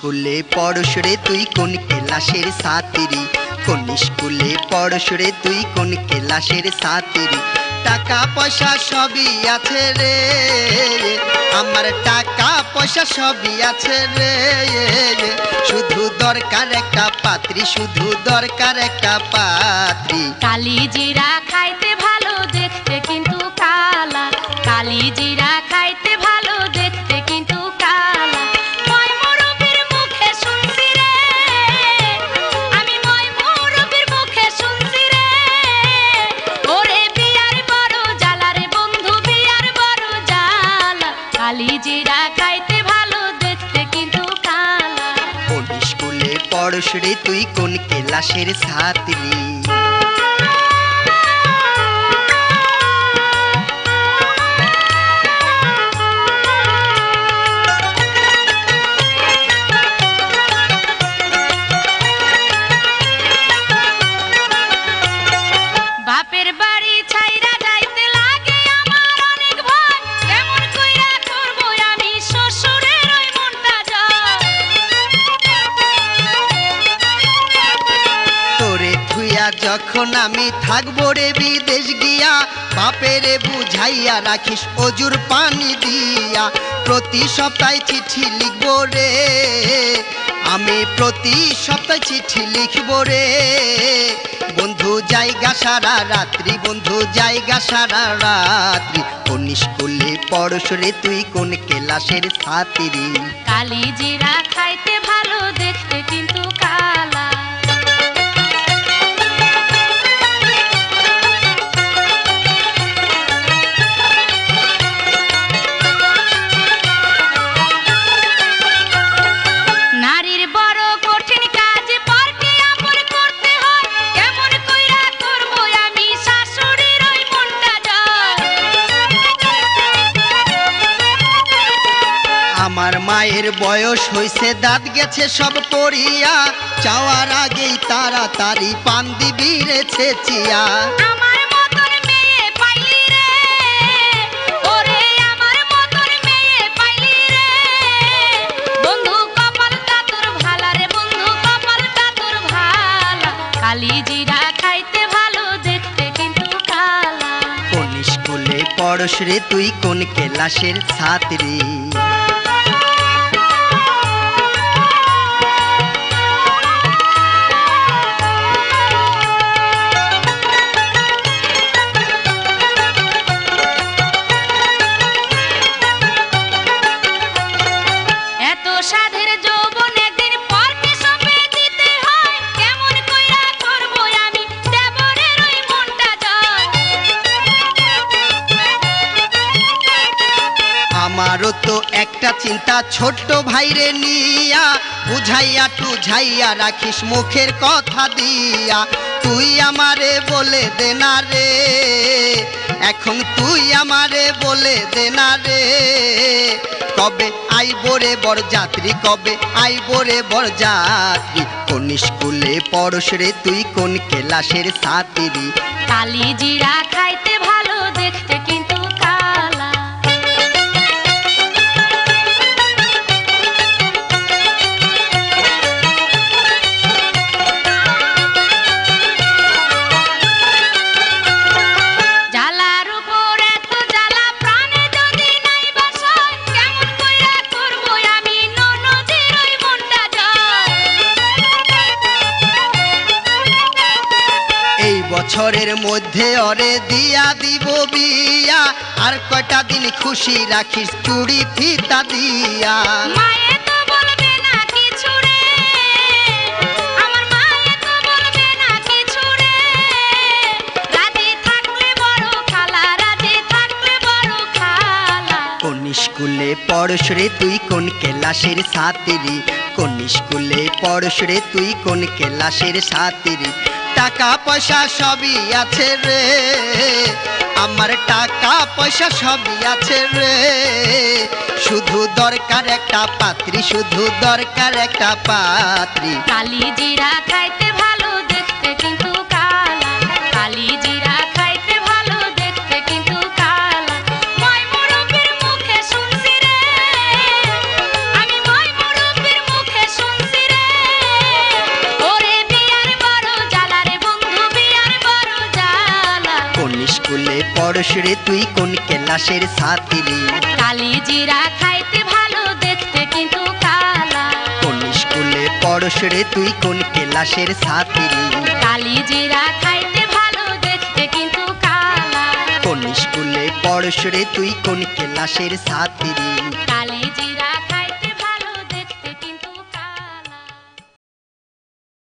স্কুলে পড়স রে তুই কোন ক্লাসের ছাত্রী? কোন স্কুলে পড়স রে তুই কোন ক্লাসের ছাত্রী? টাকা পয়সা সবই আছে রে আমার, টাকা পয়সা সবই আছে রে, শুধু দরকার একটা পাত্রী, শুধু দরকার একটা পাত্রী। কালি জিরা খাইতে ভালো দেখতে কিন্তু কালা, কালি জিরা খাইতে ভালো দেখতে কিন্তু কালা। ময়মুরব্বির মুখে শুনছি রে, আমি ময়মুরব্বির মুখে শুনছি রে, ওরে বিয়ার বড় জ্বালা রে বন্ধু, বিয়ার বড় জ্বালা। কালি জিরা খাইতে ভালো দেখতে কিন্তু কালা। কোন স্কুলে পড়স রে তুই কোন ক্লাসের ছাত্রী? বাপের বাড়ি ছাইরা যাইতে লাগে আমার অনেক ভয়, কেমন কইরা করবো আমি শ্বশুরের ওই মনটা জয়। তোরে থুইয়া যখন আমি থাকবো রে বিদেশ গিয়া, বাপেরে বুঝাইয়া রাখিস অজুর পানি দিয়া। প্রতি সপ্তাহে চিঠি লিখবো রে আমি, প্রতি সপ্তাহে চিঠি লিখবো রে। বন্ধু জায়গা সারা রাত্রি, বন্ধু জায়গা সারা রাত্রি। কোন স্কুলে পড়স রে তুই কোন ক্লাসের ছাত্রী? কালি জিরা খাইতে ভালো দেখতে কিন্তু কালা। নারীর বড় কঠিন কাজ পরকে আপন করতে হয়, কেমন কইরা করবো আমি শাশুড়ির ওই মনটা জয়। আমার মায়ের বয়স হইছে, দাঁত গেছে সব পড়িয়া, চাওয়ার আগেই তাড়াতাড়ি পান দিবি রে ছেচিয়া। আমার মতন মেয়ে পাইলি রে, ওরে আমার মতন মেয়ে পাইলি রে, বন্ধু কপালটা তোর ভালা রে, বন্ধু কপালটা তোর ভালা। কালি জিরা খাইতে ভালো দেখতে কিন্তু কালা। কোন স্কুলে পড়স রে তুই কোন ক্লাসের ছাত্রী? এত সাধের যৌবন একদিন পরকে সঁপে দিতে হয়, কেমন কইরা করবো আমি দেবরের ওই মনটা জয়। আমারও তো একটা চিন্তা ছোট্ট ভাইরে নিয়া, বুঝাইয়া টুঝাইয়া রাখিস মুখের কথা দিয়া। তুই আমারে বলে দে না রে এখন, তুই আমারে বলে দে না রে, কবে আইবো রে বরযাত্রী, কবে আইবো রে বরযাত্রী? কোন স্কুলে পড়স রে তুই কোন ক্লাসের ছাত্রী? কালি জিরা খাইতে ভালো দেখতে কিন্তু কালা। জ্বালার উপর এত জ্বালা প্রাণে যদি নাই বাসায়, কেমন কইরা করবো আমি ননদের ওই মনটা জয়। এই বছরের মধ্যে অরে দিয়া দিব বিয়া, আর কয়টা দিন খুশি রাখিস চুড়ি ফিতা দিয়া। মায়ে তো বলবে না কিছু রে, আমার মায়ে তো বলবে না কিছু রে, রাজি থাকলে বড় খালা, রাজি থাকলে বড় খালা। কোন স্কুলে পড়স রে তুই কোন ক্লাসের ছাত্রী? কোন স্কুলে পড়স রে তুই কোন ক্লাসের ছাত্রী? টাকা পয়সা সবই আছে রে আমার, টাকা পয়সা সবই আছে রে, শুধু দরকার একটা পাত্রী, শুধু দরকার একটা পাত্রী। কালি জিরা খাইতে ভালো দেখতে কিন্তু কালা, কালি জিরা খাইতে ভালো দেখতে কিন্তু কালা। ময়মুরব্বির মুখে শুনছি রে, আমি ময়মুরব্বির মুখে পড়স রে তুই কোন ক্লাসের ছাত্রী? কালি জিরা খাইতে ভালো দেখতে কিন্তু কালা। কোন স্কুলে পড়স রে তুই কোন ক্লাসের ছাত্রী? কালি জিরা খাইতে ভালো দেখতে কিন্তু কালা। কোন স্কুলে পড়স রে তুই কোন ক্লাসের ছাত্রী?